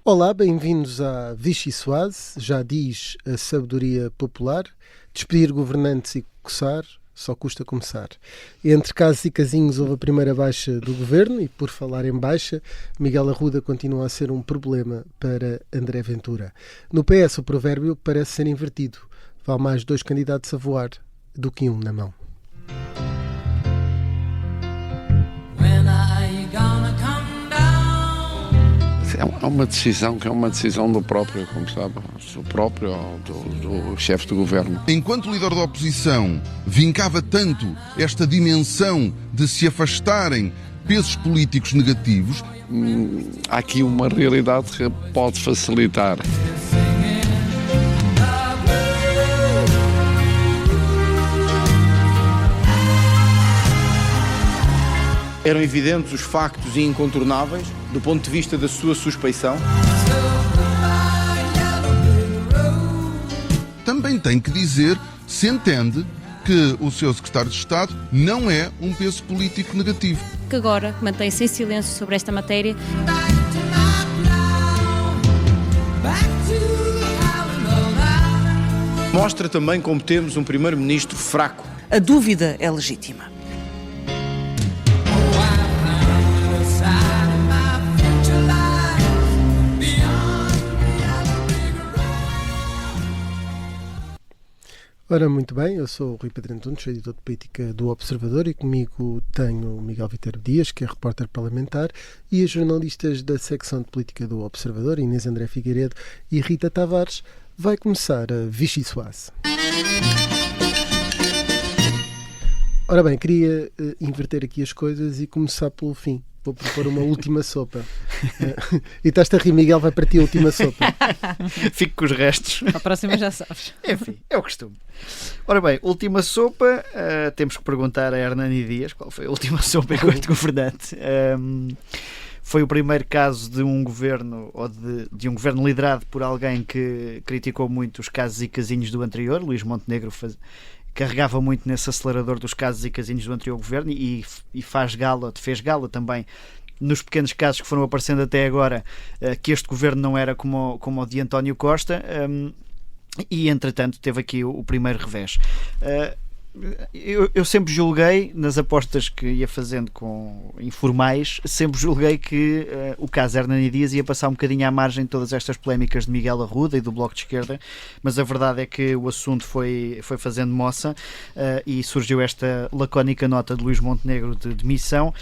Olá, bem-vindos à Vichy Soase, já diz a sabedoria popular, despedir governantes e coçar, só custa começar. Entre casos e casinhos houve a primeira baixa do governo e, por falar em baixa, Miguel Arruda continua a ser um problema para André Ventura. No PS o provérbio parece ser invertido, vale mais 2 candidatos a voar do que 1 na mão. É uma decisão que é uma decisão do próprio, como sabe, do próprio do chefe do governo. Enquanto líder da oposição vincava tanto esta dimensão de se afastarem pesos políticos negativos, há aqui uma realidade que pode facilitar. Eram evidentes os factos e incontornáveis do ponto de vista da sua suspeição. também tem que dizer se entende que o seu secretário de Estado não é um peso político negativo. Que agora mantém-se em silêncio sobre esta matéria. Mostra também como temos um primeiro-ministro fraco. A dúvida é legítima. Ora, muito bem, eu sou o Rui Pedro Antunes, editor de política do Observador, e comigo tenho o Miguel Viterbo Dias, que é repórter parlamentar, e as jornalistas da secção de política do Observador, Inês André Figueiredo e Rita Tavares. Vai começar a Vichy Soase. Ora bem, queria inverter aqui as coisas e começar pelo fim. Vou propor uma última sopa. E estás-te a rir, Miguel, vai para ti a última sopa. Fico com os restos. A próxima já sabes. Enfim, é o costume. Ora bem, última sopa, temos que perguntar a Hernani Dias qual foi a última sopa enquanto governante. Foi o primeiro caso de um governo, ou de um governo liderado por alguém que criticou muito os casos e casinhos do anterior. Luís Montenegro carregava muito nesse acelerador dos casos e casinhos do anterior governo e fez gala também nos pequenos casos que foram aparecendo até agora, que este governo não era como o de António Costa, e entretanto teve aqui o primeiro revés. Eu sempre julguei, nas apostas que ia fazendo com informais, sempre julguei que o caso Hernani Dias ia passar um bocadinho à margem de todas estas polémicas de Miguel Arruda e do Bloco de Esquerda, mas a verdade é que o assunto foi fazendo moça, e surgiu esta lacónica nota de Luís Montenegro de demissão,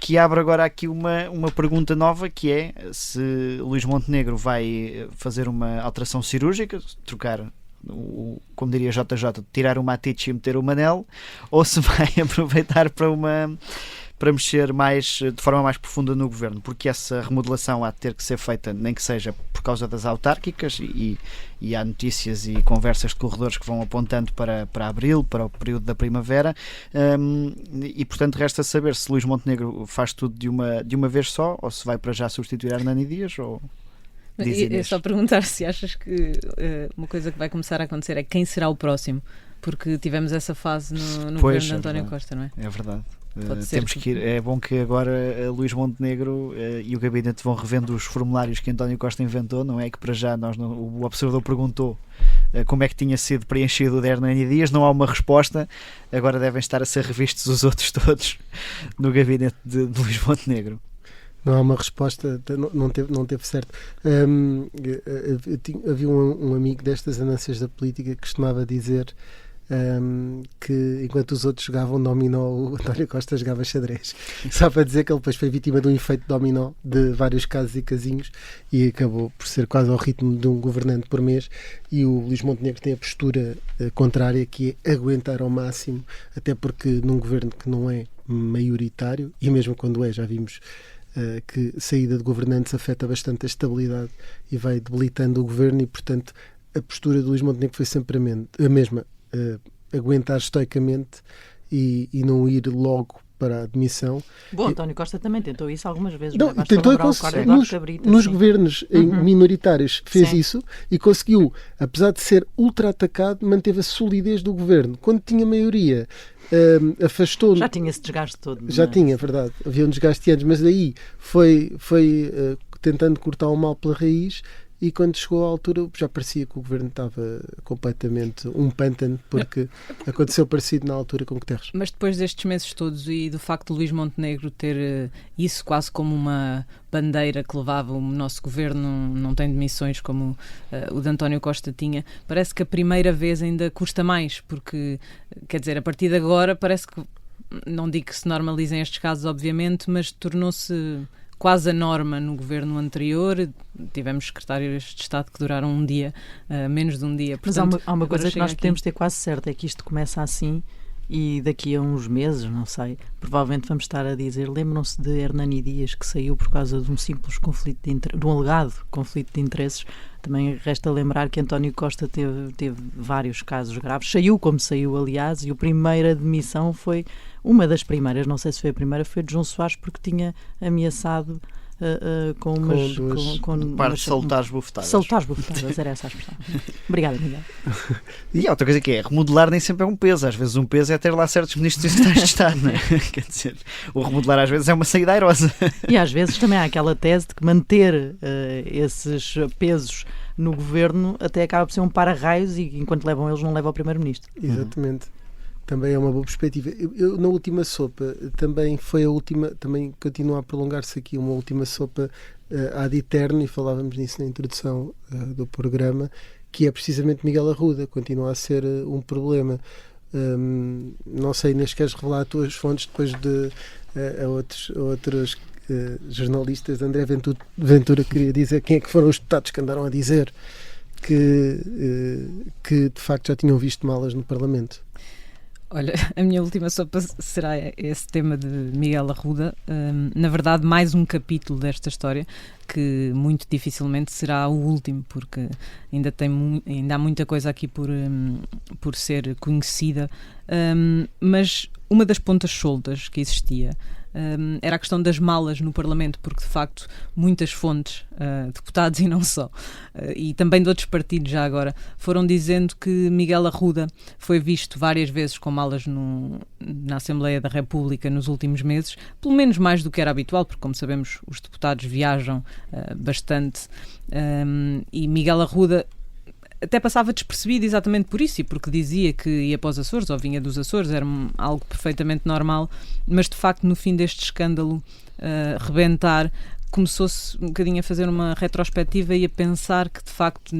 que abre agora aqui uma pergunta nova, que é se Luís Montenegro vai fazer uma alteração cirúrgica, trocar, como diria JJ, tirar o Matić e meter o Manel, ou se vai aproveitar para mexer de forma mais profunda no governo, porque essa remodelação há de ter que ser feita, nem que seja por causa das autárquicas, e há notícias e conversas de corredores que vão apontando para abril, para o período da primavera, e portanto resta saber se Luís Montenegro faz tudo de uma vez só, ou se vai para já substituir Hernani Dias, ou... É só perguntar se achas que uma coisa que vai começar a acontecer é quem será o próximo, porque tivemos essa fase no governo de António Costa, não é? É verdade. Temos que ir. É bom que agora Luís Montenegro e o gabinete vão revendo os formulários que António Costa inventou, não é? Que para já o Observador perguntou como é que tinha sido preenchido o de Hernani Dias, não há uma resposta, agora devem estar a ser revistos os outros todos no gabinete de Luís Montenegro. Não há uma resposta, não teve certo. Havia um amigo destas anâncias da política que costumava dizer que enquanto os outros jogavam dominó, o António Costa jogava xadrez. Só para dizer que ele depois foi vítima de um efeito dominó de vários casos e casinhos e acabou por ser quase ao ritmo de um governante por mês. E o Luís Montenegro tem a postura contrária, que é aguentar ao máximo, até porque num governo que não é maioritário, e mesmo quando é, já vimos que a saída de governantes afeta bastante a estabilidade e vai debilitando o governo, e portanto a postura de Luís Montenegro foi sempre a mesma, aguentar estoicamente e não ir logo para a demissão. Bom, António Costa também tentou isso algumas vezes. Não, tentou nos governos minoritários fez isso e conseguiu, apesar de ser ultra atacado, manteve a solidez do governo. Quando tinha maioria, afastou... Já tinha esse desgaste todo. Já tinha, verdade. Havia um desgaste antes, mas daí foi tentando cortar o mal pela raiz. E quando chegou à altura já parecia que o governo estava completamente um pântano, porque aconteceu parecido na altura com Guterres. Mas depois destes meses todos e do facto de Luís Montenegro ter isso quase como uma bandeira que levava o nosso governo, não tem demissões como o de António Costa tinha, parece que a primeira vez ainda custa mais, porque, quer dizer, a partir de agora parece que, não digo que se normalizem estes casos, obviamente, mas tornou-se quase a norma no governo anterior. Tivemos secretários de Estado que duraram um dia, menos de um dia. Portanto, mas há uma coisa que nós podemos ter quase certa, é que isto começa assim e daqui a uns meses, não sei, provavelmente vamos estar a dizer, lembram-se de Hernani Dias, que saiu por causa de um simples conflito de um alegado conflito de interesses. Também resta lembrar que António Costa teve vários casos graves, saiu como saiu, aliás, e a primeira demissão foi, uma das primeiras, não sei se foi a primeira, foi de João Soares, porque tinha ameaçado com soltar as bufetadas. Soltar as bufetadas, era essa a expressão. Obrigada, Miguel. E há outra coisa que é, remodelar nem sempre é um peso. Às vezes um peso é ter lá certos ministros e secretários de Estado, não é? Quer dizer, o remodelar às vezes é uma saída airosa. E às vezes também há aquela tese de que manter esses pesos no governo até acaba por ser um para-raios e enquanto levam eles não leva ao primeiro-ministro. Exatamente. Também é uma boa perspectiva. Eu, na última sopa, também foi a última, também continua a prolongar-se aqui uma última sopa ad eterno, e falávamos nisso na introdução do programa, que é precisamente Miguel Arruda, continua a ser um problema. Não sei, Inês, queres revelar as tuas fontes depois de outros jornalistas. André Ventura queria dizer quem é que foram os deputados que andaram a dizer que de facto já tinham visto malas no Parlamento. Olha, a minha última sopa será esse tema de Miguel Arruda. Na verdade, mais um capítulo desta história que muito dificilmente será o último, porque ainda há muita coisa aqui por ser conhecida. Mas uma das pontas soltas que existia era a questão das malas no Parlamento, porque de facto muitas fontes, deputados e não só, e também de outros partidos já agora, foram dizendo que Miguel Arruda foi visto várias vezes com malas na Assembleia da República nos últimos meses, pelo menos mais do que era habitual, porque como sabemos os deputados viajam bastante, e Miguel Arruda até passava despercebido exatamente por isso, e porque dizia que ia para os Açores ou vinha dos Açores, era algo perfeitamente normal, mas de facto no fim deste escândalo rebentar, começou-se um bocadinho a fazer uma retrospectiva e a pensar que de facto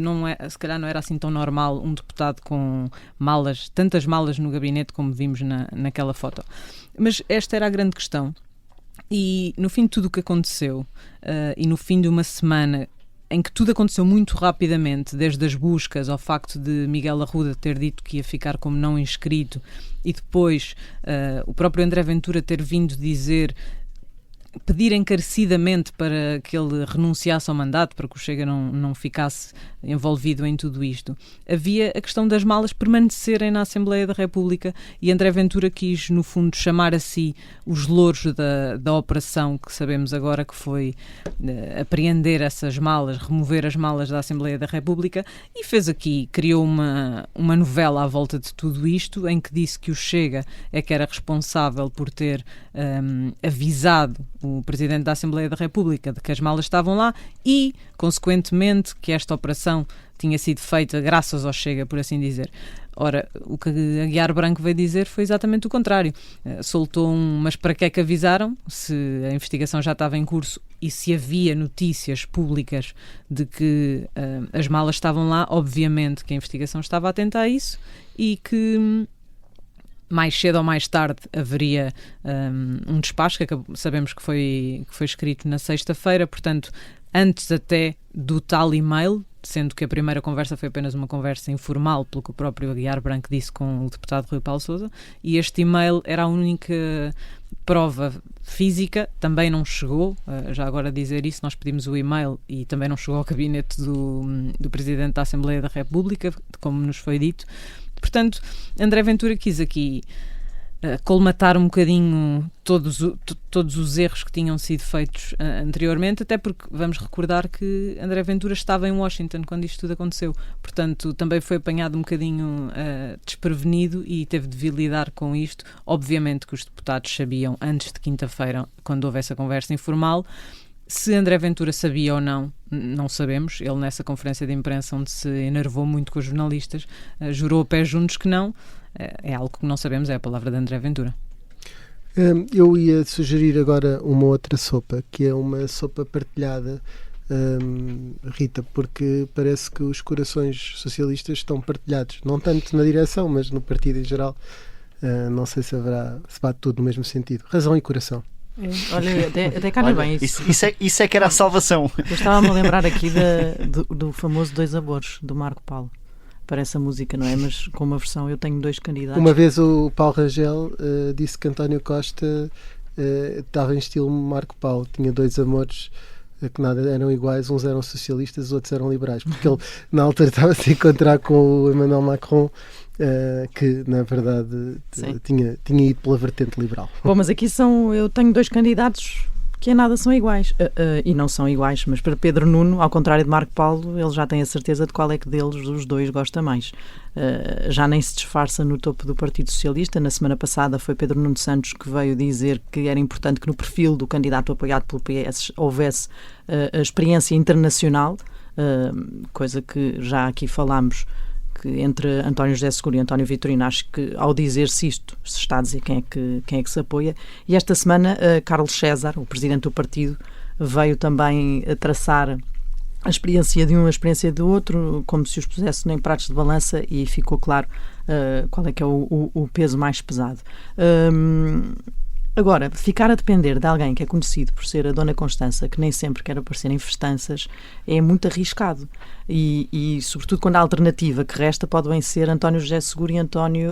se calhar não era assim tão normal um deputado com malas, tantas malas no gabinete como vimos naquela foto. Mas esta era a grande questão, e no fim de tudo o que aconteceu, e no fim de uma semana em que tudo aconteceu muito rapidamente, desde as buscas ao facto de Miguel Arruda ter dito que ia ficar como não inscrito, e depois o próprio André Ventura ter vindo pedir encarecidamente para que ele renunciasse ao mandato, para que o Chega não ficasse envolvido em tudo isto. Havia a questão das malas permanecerem na Assembleia da República, e André Ventura quis, no fundo, chamar a si os louros da operação que sabemos agora que foi apreender essas malas, remover as malas da Assembleia da República, e criou uma novela à volta de tudo isto, em que disse que o Chega é que era responsável por ter avisado o Presidente da Assembleia da República de que as malas estavam lá e, consequentemente, que esta operação tinha sido feita graças ao Chega, por assim dizer. Ora, o que Aguiar Branco veio dizer foi exatamente o contrário. Soltou mas para que é que avisaram? Se a investigação já estava em curso e se havia notícias públicas de que as malas estavam lá, obviamente que a investigação estava atenta a isso e que mais cedo ou mais tarde haveria um despacho, que sabemos que foi escrito na sexta-feira, portanto, antes até do tal e-mail, sendo que a primeira conversa foi apenas uma conversa informal, pelo que o próprio Aguiar Branco disse com o deputado Rui Paulo Sousa, e este e-mail era a única prova física, também não chegou, já agora dizer isso, nós pedimos o e-mail e também não chegou ao gabinete do Presidente da Assembleia da República, como nos foi dito. Portanto, André Ventura quis aqui colmatar um bocadinho todos os erros que tinham sido feitos anteriormente, até porque vamos recordar que André Ventura estava em Washington quando isto tudo aconteceu, portanto também foi apanhado um bocadinho desprevenido e teve de vir lidar com isto. Obviamente que os deputados sabiam antes de quinta-feira, quando houve essa conversa informal, Se André Ventura sabia ou não, não sabemos. Ele, nessa conferência de imprensa onde se enervou muito com os jornalistas, jurou a pés juntos que não. É algo que não sabemos, é a palavra de André Ventura. Eu ia sugerir agora uma outra sopa, que é uma sopa partilhada, Rita, porque parece que os corações socialistas estão partilhados, não tanto na direção, mas no partido em geral. Não sei se bate tudo no mesmo sentido. Razão e coração. Olha, até calha bem isso. Isso é que era a salvação. Eu estava-me a lembrar aqui do famoso Dois Amores, do Marco Paulo. Parece a música, não é? Mas com uma versão, eu tenho 2 candidatos. Uma vez o Paulo Rangel disse que António Costa estava em estilo Marco Paulo, tinha 2 amores que nada eram iguais, uns eram socialistas, os outros eram liberais, porque ele na altura estava a se encontrar com o Emmanuel Macron, que na verdade tinha ido pela vertente liberal. Bom, mas aqui eu tenho 2 candidatos que em nada são iguais, e não são iguais, mas para Pedro Nuno, ao contrário de Marco Paulo, ele já tem a certeza de qual é que deles os 2 gosta mais. Já nem se disfarça no topo do Partido Socialista. Na semana passada foi Pedro Nuno Santos que veio dizer que era importante que no perfil do candidato apoiado pelo PS houvesse a experiência internacional, coisa que já aqui falámos, que entre António José Seguro e António Vitorino, acho que ao dizer-se isto, se está a dizer quem é que se apoia. E esta semana Carlos César, o presidente do partido, veio também traçar a experiência de um, a experiência do outro, como se os pusesse em pratos de balança, e ficou claro qual é que é o peso mais pesado. Agora, ficar a depender de alguém que é conhecido por ser a Dona Constança, que nem sempre quer aparecer em festanças, é muito arriscado. E sobretudo quando a alternativa que resta pode bem ser António José Seguro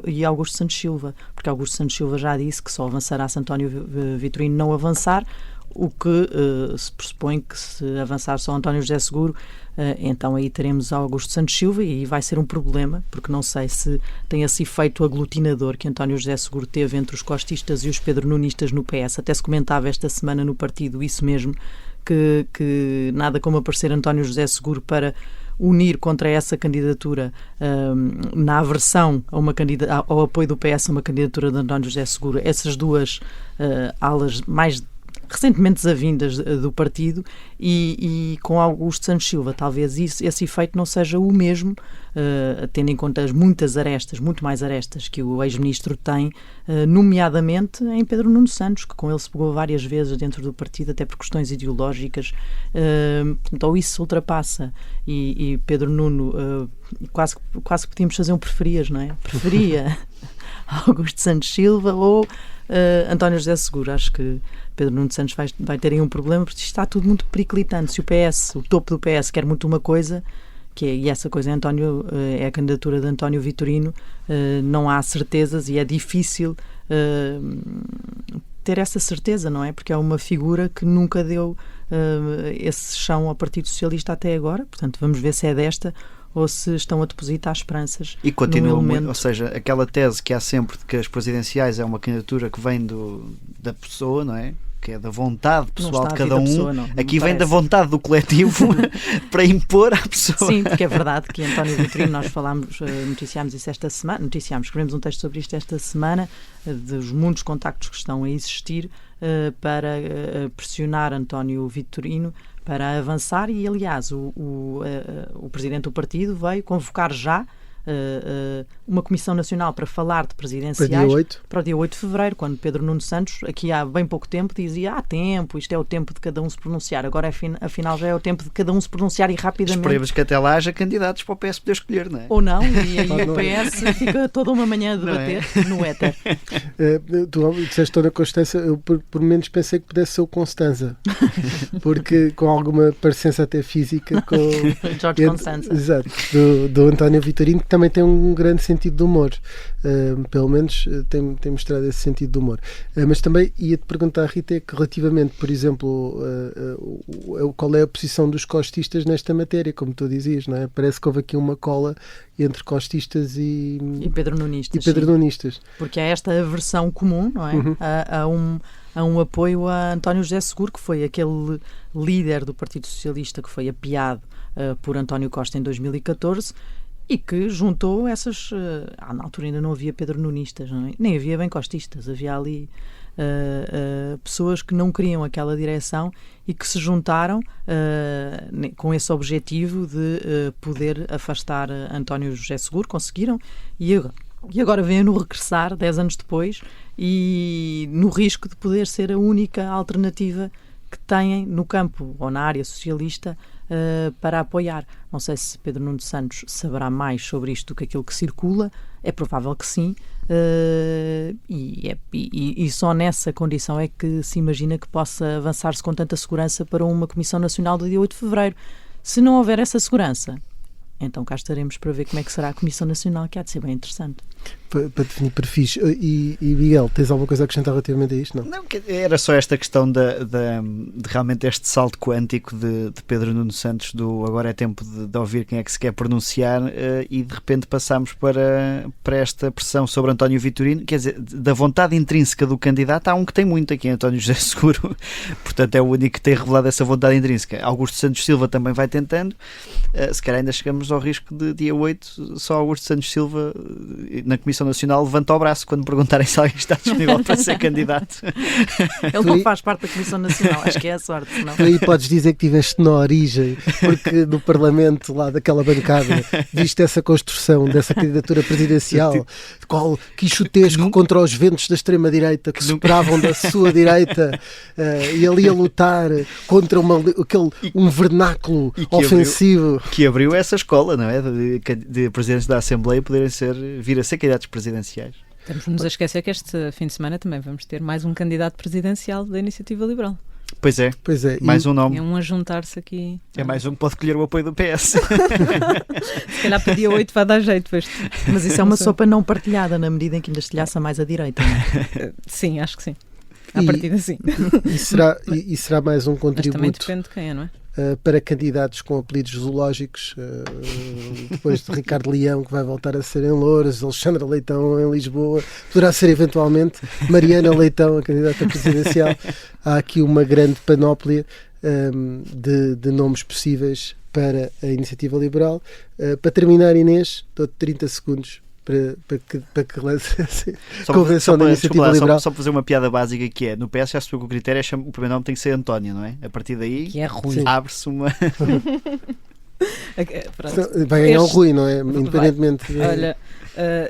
e Augusto Santos Silva, porque Augusto Santos Silva já disse que só avançará se António Vitorino não avançar, o que se pressupõe que se avançar só António José Seguro, então aí teremos Augusto Santos Silva, e vai ser um problema, porque não sei se tem esse efeito aglutinador que António José Seguro teve entre os costistas e os pedronunistas no PS. Até se comentava esta semana no partido isso mesmo, que nada como aparecer António José Seguro para unir contra essa candidatura, na aversão ao apoio do PS a uma candidatura de António José Seguro, essas 2 alas mais recentemente desavindas do partido, e com Augusto Santos Silva talvez esse efeito não seja o mesmo, tendo em conta as muitas arestas, muito mais arestas que o ex-ministro tem, nomeadamente em Pedro Nuno Santos, que com ele se pegou várias vezes dentro do partido, até por questões ideológicas. Então isso se ultrapassa, e Pedro Nuno quase podíamos fazer um preferias, não é? Preferia Augusto Santos Silva ou António José Seguro. Acho que Pedro Nuno Santos vai ter aí um problema, porque está tudo muito periclitante. Se o topo do PS quer muito uma coisa, e essa coisa é a candidatura de António Vitorino, não há certezas, e é difícil ter essa certeza, não é? Porque é uma figura que nunca deu esse chão ao Partido Socialista até agora. Portanto, vamos ver se é desta ou se estão a depositar esperanças. E continua muito, ou seja, aquela tese que há sempre de que as presidenciais é uma candidatura que vem da pessoa, não é? Que é da vontade pessoal de cada um. Pessoa, aqui vem da vontade do coletivo para impor à pessoa. Sim, porque é verdade que António Vitorino, nós noticiámos isso esta semana, escrevemos um texto sobre isto esta semana, dos muitos contactos que estão a existir para pressionar António Vitorino para avançar, e aliás o presidente do partido veio convocar já uma Comissão Nacional para falar de presidenciais para o dia 8 de fevereiro, quando Pedro Nuno Santos, aqui há bem pouco tempo, dizia: há tempo, isto é o tempo de cada um se pronunciar. Agora, afinal, já é o tempo de cada um se pronunciar, e rapidamente. Esperemos que até lá haja candidatos para o PS poder escolher, não é? Ou não, e aí o PS fica toda uma manhã a debater no éter. Tu disseste toda a Constança, eu por menos pensei que pudesse ser o Constanza, porque com alguma parecença até física com Jorge Constanza. Exato, do António Vitorino, que também tem um grande sentido de humor, pelo menos tem mostrado esse sentido de humor. Mas também ia-te perguntar, Rita, que relativamente, por exemplo, qual é a posição dos costistas nesta matéria, como tu dizias, não é? Parece que houve aqui uma cola entre costistas e pedronunistas. Porque há esta aversão comum, não é? Uhum. Há um apoio a António José Seguro, que foi aquele líder do Partido Socialista que foi apeado por António Costa em 2014, e que juntou essas... na altura ainda não havia pedronunistas, não é? Nem havia bem costistas, havia ali pessoas que não queriam aquela direção e que se juntaram com esse objetivo de poder afastar António José Seguro. Conseguiram, e agora vêm-no regressar 10 anos depois e no risco de poder ser a única alternativa que têm no campo ou na área socialista para apoiar. Não sei se Pedro Nuno Santos saberá mais sobre isto do que aquilo que circula, é provável que sim, e só nessa condição é que se imagina que possa avançar-se com tanta segurança para uma Comissão Nacional do dia 8 de Fevereiro. Se não houver essa segurança, então cá estaremos para ver como é que será a Comissão Nacional, que há de ser bem interessante. Para definir perfis. E Miguel, tens alguma coisa a acrescentar relativamente a isto? Não, era só esta questão de realmente este salto quântico de Pedro Nuno Santos do agora é tempo de ouvir quem é que se quer pronunciar e de repente passamos para esta pressão sobre António Vitorino, quer dizer, da vontade intrínseca do candidato há um que tem muito aqui, António José Seguro, portanto é o único que tem revelado essa vontade intrínseca. Augusto Santos Silva também vai tentando, se calhar ainda chegamos ao risco de dia 8 só Augusto Santos Silva na Comissão Nacional levanta o braço quando perguntarem se alguém está disponível para ser candidato. Ele não faz parte da Comissão Nacional, acho que é a sorte. Não? Tu aí podes dizer que estiveste na origem, porque no Parlamento, lá daquela bancada, viste essa construção dessa candidatura presidencial, qual quixotesco contra os ventos da extrema-direita que sopravam da sua direita e ali a lutar contra um vernáculo ofensivo. Que abriu essa escola, não é? De presidentes da Assembleia poderem vir a ser candidatos presidenciais. Estamos-nos a esquecer que este fim de semana também vamos ter mais um candidato presidencial da Iniciativa Liberal. Pois é. Mais um nome. É um a juntar-se aqui. É mais um que pode colher o apoio do PS. Se calhar para dia 8 vai dar jeito. Mas isso é uma sopa não partilhada, na medida em que ainda estilhaça mais à direita, não é? Sim, acho que sim. À partida, sim. E será mais um contributo. Mas também depende de quem é, não é? Para candidatos com apelidos zoológicos, depois de Ricardo Leão, que vai voltar a ser em Louros, Alexandra Leitão em Lisboa, poderá ser eventualmente Mariana Leitão, a candidata presidencial. Há aqui uma grande panóplia de nomes possíveis para a Iniciativa Liberal. Para terminar, Inês, dou-te 30 segundos para que lance a convenção da Iniciativa Liberal. Só para fazer uma piada básica que é, no PS já se viu que o critério é o primeiro nome tem que ser António, não é? A partir daí que é Rui. Abre-se uma... Vai ganhar o Rui, não é? Independentemente. Olha,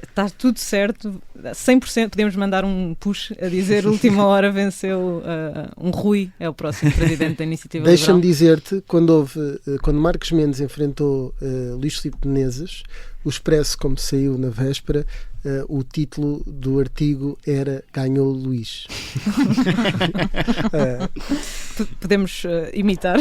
está tudo certo, 100%. Podemos mandar um push a dizer última hora venceu um Rui, é o próximo presidente da Iniciativa Liberal. Deixa-me dizer-te, quando Marcos Mendes enfrentou Luís Filipe Menezes, o Expresso, como saiu na véspera, o título do artigo era Ganhou Luís. Podemos imitar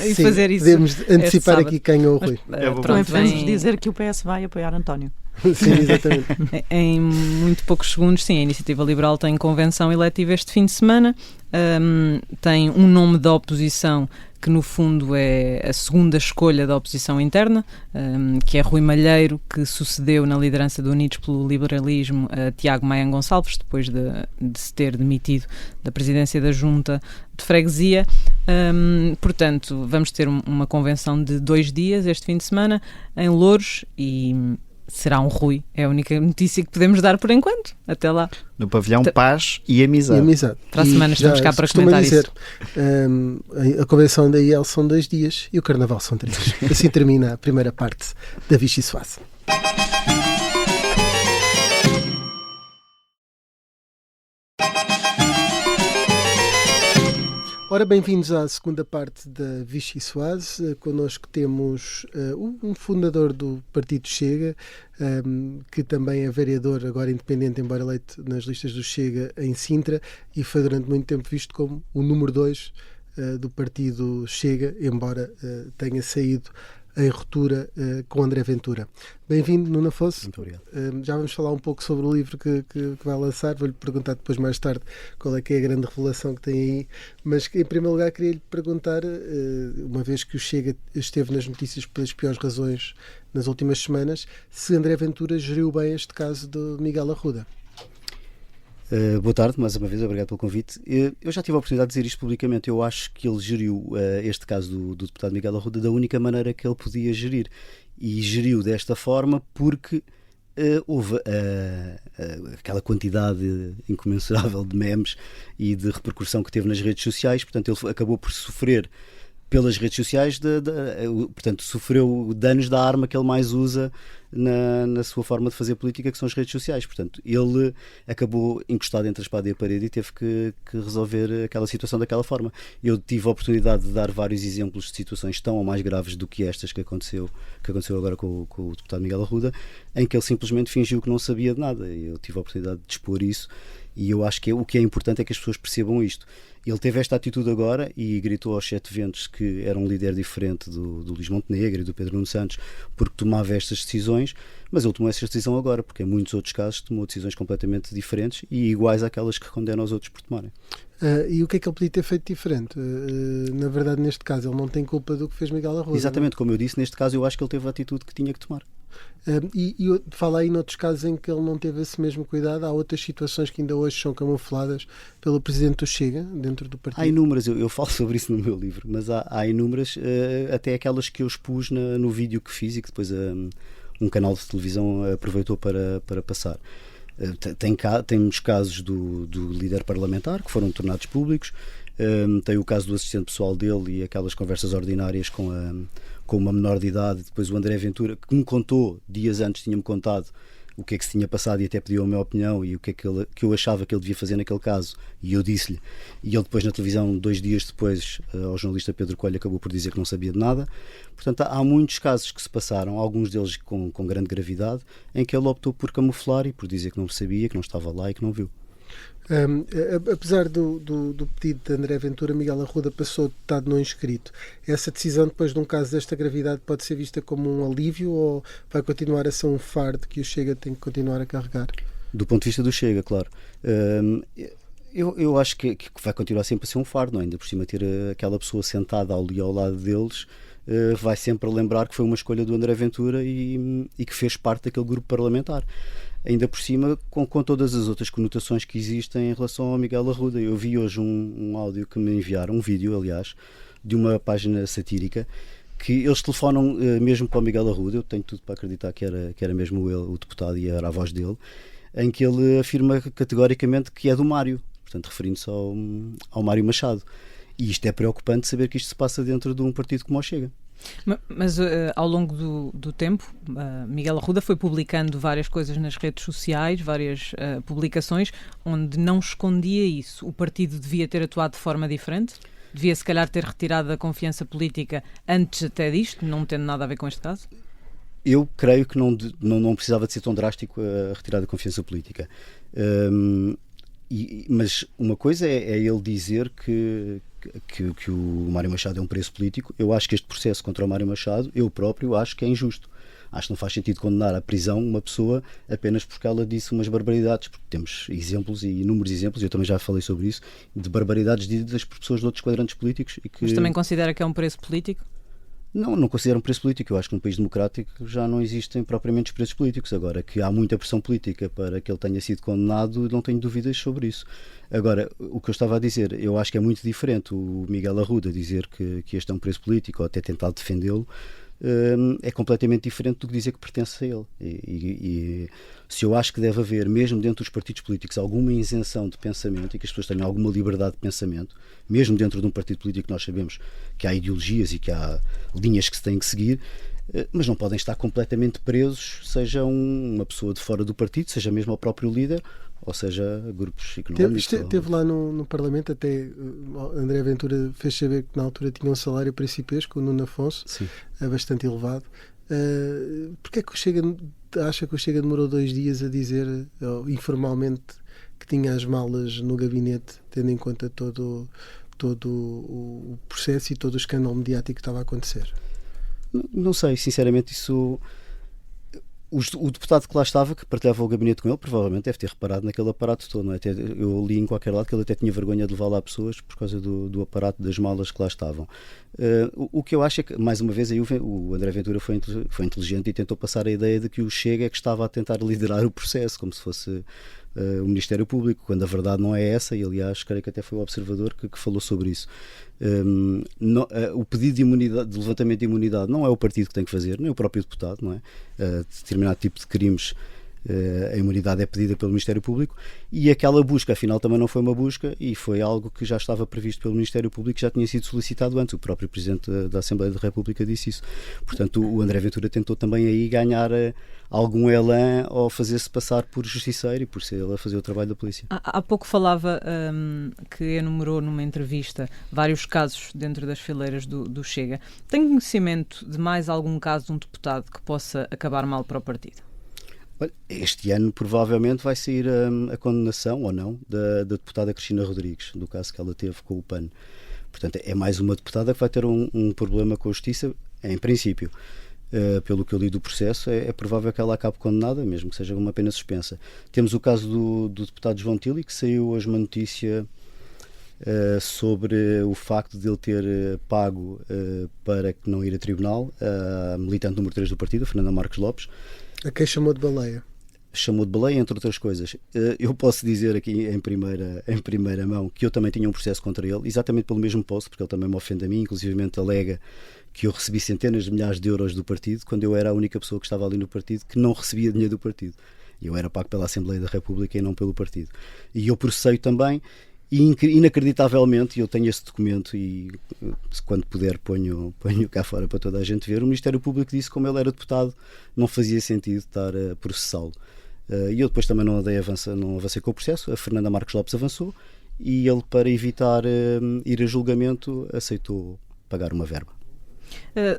e sim, fazer isso. Podemos antecipar aqui quem ganhou o Rui. Também podemos dizer que o PS vai apoiar António. Sim, exatamente. Em muito poucos segundos, sim, a Iniciativa Liberal tem convenção eletiva este fim de semana, tem um nome da oposição que no fundo é a segunda escolha da oposição interna, que é Rui Malheiro, que sucedeu na liderança do Unidos pelo Liberalismo a Tiago Maia Gonçalves, depois de se ter demitido da presidência da Junta de Freguesia. Portanto, vamos ter uma convenção de 2 dias este fim de semana em Louros e será um Rui. É a única notícia que podemos dar por enquanto. Até lá. No pavilhão Paz e Amizade. Para a semana estamos cá para comentar dizer, isso. A convenção da IEL são 2 dias e o Carnaval são 3. Assim termina a primeira parte da Vichy Soase. Ora, bem-vindos à segunda parte da Vichy Soase. Connosco temos um fundador do Partido Chega, que também é vereador, agora independente, embora eleito nas listas do Chega em Sintra, e foi durante muito tempo visto como o número 2 do Partido Chega, embora tenha saído em ruptura com André Ventura. Bem-vindo, Nuno Afonso. Muito obrigado. Já vamos falar um pouco sobre o livro que vai lançar. Vou-lhe perguntar depois, mais tarde, qual é que é a grande revelação que tem aí. Mas, em primeiro lugar, queria-lhe perguntar, uma vez que o Chega esteve nas notícias pelas piores razões nas últimas semanas, se André Ventura geriu bem este caso de Miguel Arruda. Boa tarde, mais uma vez, obrigado pelo convite. Eu já tive a oportunidade de dizer isto publicamente. Eu acho que ele geriu este caso do deputado Miguel Arruda da única maneira que ele podia gerir. E geriu desta forma porque houve aquela quantidade incomensurável de memes e de repercussão que teve nas redes sociais, portanto ele acabou por sofrer pelas redes sociais, portanto sofreu danos da arma que ele mais usa na sua forma de fazer política, que são as redes sociais. Portanto, ele acabou encostado entre a espada e a parede e teve que resolver aquela situação daquela forma. Eu tive a oportunidade de dar vários exemplos de situações tão ou mais graves do que estas que aconteceu agora com o deputado Miguel Arruda, em que ele simplesmente fingiu que não sabia de nada. Eu tive a oportunidade de expor isso e eu acho que o que é importante é que as pessoas percebam isto. Ele teve esta atitude agora e gritou aos 7 ventos que era um líder diferente do Luís Montenegro e do Pedro Nuno Santos porque tomava estas decisões, mas ele tomou essa decisão agora porque em muitos outros casos tomou decisões completamente diferentes e iguais àquelas que condenam os outros por tomarem. E o que é que ele podia ter feito diferente? Na verdade, neste caso, ele não tem culpa do que fez Miguel Arruda. Exatamente, como eu disse, neste caso eu acho que ele teve a atitude que tinha que tomar. E fala aí noutros casos em que ele não teve esse mesmo cuidado. Há outras situações que ainda hoje são camufladas pelo presidente do Chega, dentro do partido. Há inúmeras, eu falo sobre isso no meu livro, mas há inúmeras, até aquelas que eu expus no vídeo que fiz e que depois um canal de televisão aproveitou para passar. Temos casos do líder parlamentar que foram tornados públicos, tem o caso do assistente pessoal dele e aquelas conversas ordinárias com uma menor de idade. Depois o André Ventura, que me contou dias antes, tinha-me contado o que é que se tinha passado e até pediu a minha opinião e o que é que eu achava que ele devia fazer naquele caso, e eu disse-lhe, e ele depois na televisão 2 dias depois ao jornalista Pedro Coelho acabou por dizer que não sabia de nada. Portanto, há muitos casos que se passaram, alguns deles com grande gravidade, em que ele optou por camuflar e por dizer que não sabia, que não estava lá e que não viu. Apesar do pedido de André Ventura, Miguel Arruda passou de deputado não inscrito. Essa decisão, depois de um caso desta gravidade, pode ser vista como um alívio ou vai continuar a ser um fardo que o Chega tem que continuar a carregar? Do ponto de vista do Chega, claro. Eu acho que vai continuar sempre a ser um fardo, não é? Ainda por cima ter aquela pessoa sentada ali ao lado deles vai sempre lembrar que foi uma escolha do André Ventura e que fez parte daquele grupo parlamentar. Ainda por cima, com todas as outras conotações que existem em relação ao Miguel Arruda. Eu vi hoje um áudio que me enviaram, um vídeo, aliás, de uma página satírica, que eles telefonam mesmo para o Miguel Arruda. Eu tenho tudo para acreditar que era mesmo ele, o deputado, e era a voz dele, em que ele afirma categoricamente que é do Mário, portanto, referindo-se ao Mário Machado. E isto é preocupante, saber que isto se passa dentro de um partido como o Chega. Mas ao longo do tempo, Miguel Arruda foi publicando várias coisas nas redes sociais, várias publicações, onde não escondia isso. O partido devia ter atuado de forma diferente? Devia, se calhar, ter retirado a confiança política antes até disto, não tendo nada a ver com este caso? Eu creio que não precisava de ser tão drástico a retirada da confiança política. Mas uma coisa é ele dizer que o Mário Machado é um preso político. Eu acho que este processo contra o Mário Machado, eu próprio acho que é injusto. Acho que não faz sentido condenar à prisão uma pessoa apenas porque ela disse umas barbaridades, porque temos exemplos e inúmeros exemplos, eu também já falei sobre isso, de barbaridades ditas por pessoas de outros quadrantes políticos. Mas também considera que é um preso político? Não considero um preço político. Eu acho que num país democrático já não existem propriamente os preços políticos. Agora, que há muita pressão política para que ele tenha sido condenado, não tenho dúvidas sobre isso. Agora, o que eu estava a dizer, eu acho que é muito diferente o Miguel Arruda dizer que este é um preço político ou até tentar defendê-lo, é completamente diferente do que dizer que pertence a ele. E se eu acho que deve haver, mesmo dentro dos partidos políticos, alguma isenção de pensamento e que as pessoas tenham alguma liberdade de pensamento, mesmo dentro de um partido político, nós sabemos que há ideologias e que há linhas que se têm que seguir, mas não podem estar completamente presos, seja uma pessoa de fora do partido, seja mesmo ao próprio líder, ou seja, grupos económicos. Esteve lá no Parlamento, até André Ventura fez saber que na altura tinha um salário principesco, o Nuno Afonso, bastante elevado. Porquê é que o Chega acha que o Chega demorou 2 dias a dizer informalmente que tinha as malas no gabinete, tendo em conta todo o processo e todo o escândalo mediático que estava a acontecer? Não sei, sinceramente, isso... O deputado que lá estava, que partilhava o gabinete com ele, provavelmente deve ter reparado naquele aparato todo. Não é? Eu li em qualquer lado que ele até tinha vergonha de levar lá pessoas por causa do aparato das malas que lá estavam. O que eu acho é que, mais uma vez, aí o André Ventura foi inteligente e tentou passar a ideia de que o Chega é que estava a tentar liderar o processo, como se fosse o Ministério Público, quando a verdade não é essa, e aliás, creio que até foi o Observador que falou sobre isso. O pedido de imunidade, de levantamento de imunidade, não é o partido que tem que fazer, nem o próprio deputado, não é? Determinado tipo de crimes A imunidade é pedida pelo Ministério Público e aquela busca, afinal, também não foi uma busca e foi algo que já estava previsto pelo Ministério Público, já tinha sido solicitado antes. O próprio Presidente da Assembleia da República disse isso. Portanto, o André Ventura tentou também aí ganhar algum elan ao fazer-se passar por justiceiro e por ser ele a fazer o trabalho da polícia. Há pouco falava que enumerou numa entrevista vários casos dentro das fileiras do Chega. Tem conhecimento de mais algum caso de um deputado que possa acabar mal para o partido? Este ano provavelmente vai sair a condenação ou não da deputada Cristina Rodrigues, do caso que ela teve com o PAN. Portanto, é mais uma deputada que vai ter um problema com a justiça, em princípio. Pelo que eu li do processo, é provável que ela acabe condenada, mesmo que seja uma pena suspensa. Temos o caso do deputado João Tili, que saiu hoje uma notícia sobre o facto de ele ter pago para não ir a tribunal a militante número 3 do partido, Fernanda Marques Lopes. A quem chamou de baleia? Chamou de baleia, entre outras coisas. Eu posso dizer aqui em primeira mão que eu também tinha um processo contra ele, exatamente pelo mesmo posto, porque ele também me ofende a mim, inclusivamente alega que eu recebi centenas de milhares de euros do partido, quando eu era a única pessoa que estava ali no partido que não recebia dinheiro do partido. Eu era pago pela Assembleia da República e não pelo partido. E eu processei também, e inacreditavelmente, eu tenho esse documento e quando puder ponho cá fora para toda a gente ver, o Ministério Público disse que como ele era deputado não fazia sentido estar a processá-lo. E eu depois também não avancei com o processo, a Fernanda Marques Lopes avançou e ele, para evitar ir a julgamento, aceitou pagar uma verba.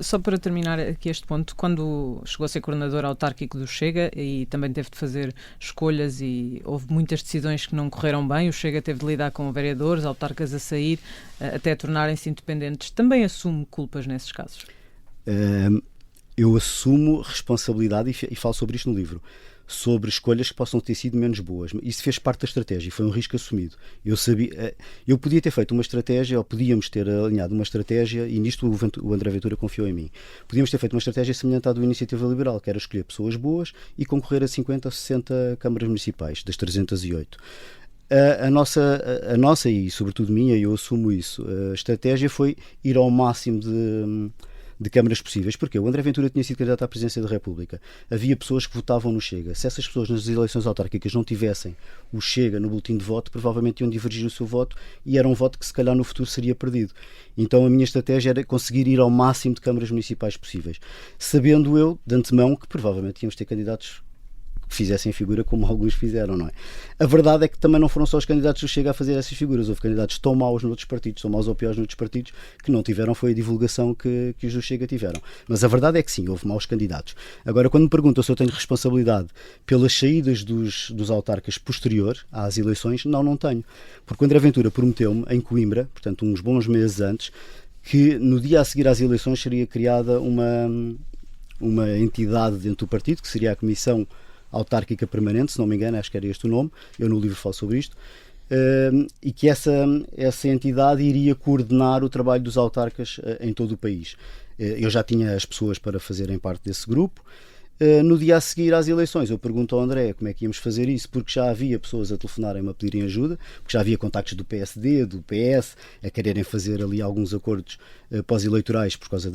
Só para terminar aqui este ponto, quando chegou a ser coordenador autárquico do Chega e também teve de fazer escolhas e houve muitas decisões que não correram bem, o Chega teve de lidar com vereadores, autarcas a sair, até tornarem-se independentes, também assume culpas nesses casos? Eu assumo responsabilidade e falo sobre isto no livro, sobre escolhas que possam ter sido menos boas. Isso fez parte da estratégia e foi um risco assumido. Eu podia ter feito uma estratégia, ou podíamos ter alinhado uma estratégia, e nisto o André Ventura confiou em mim. Podíamos ter feito uma estratégia semelhante à do Iniciativa Liberal, que era escolher pessoas boas e concorrer a 50 ou 60 câmaras municipais, das 308. A nossa e sobretudo minha, eu assumo isso, a estratégia foi ir ao máximo de câmaras possíveis, porque o André Ventura tinha sido candidato à presidência da República, havia pessoas que votavam no Chega. Se essas pessoas nas eleições autárquicas não tivessem o Chega no boletim de voto, provavelmente iam divergir o seu voto e era um voto que se calhar no futuro seria perdido. Então a minha estratégia era conseguir ir ao máximo de câmaras municipais possíveis, sabendo eu de antemão que provavelmente íamos ter candidatos que fizessem figura como alguns fizeram, não é? A verdade é que também não foram só os candidatos do Chega a fazer essas figuras, houve candidatos tão maus noutros partidos, tão maus ou piores noutros partidos, que não tiveram foi a divulgação que os do Chega tiveram. Mas a verdade é que sim, houve maus candidatos. Agora, quando me perguntam se eu tenho responsabilidade pelas saídas dos autarcas posterior às eleições, não tenho. Porque o André Ventura prometeu-me em Coimbra, portanto uns bons meses antes, que no dia a seguir às eleições seria criada uma entidade dentro do partido, que seria a Comissão Autárquica Permanente, se não me engano, acho que era este o nome, eu no livro falo sobre isto, e que essa entidade iria coordenar o trabalho dos autarcas em todo o país. Eu já tinha as pessoas para fazerem parte desse grupo. No dia a seguir às eleições, eu pergunto ao André como é que íamos fazer isso, porque já havia pessoas a telefonarem-me a pedirem ajuda, porque já havia contactos do PSD, do PS, a quererem fazer ali alguns acordos pós-eleitorais por causa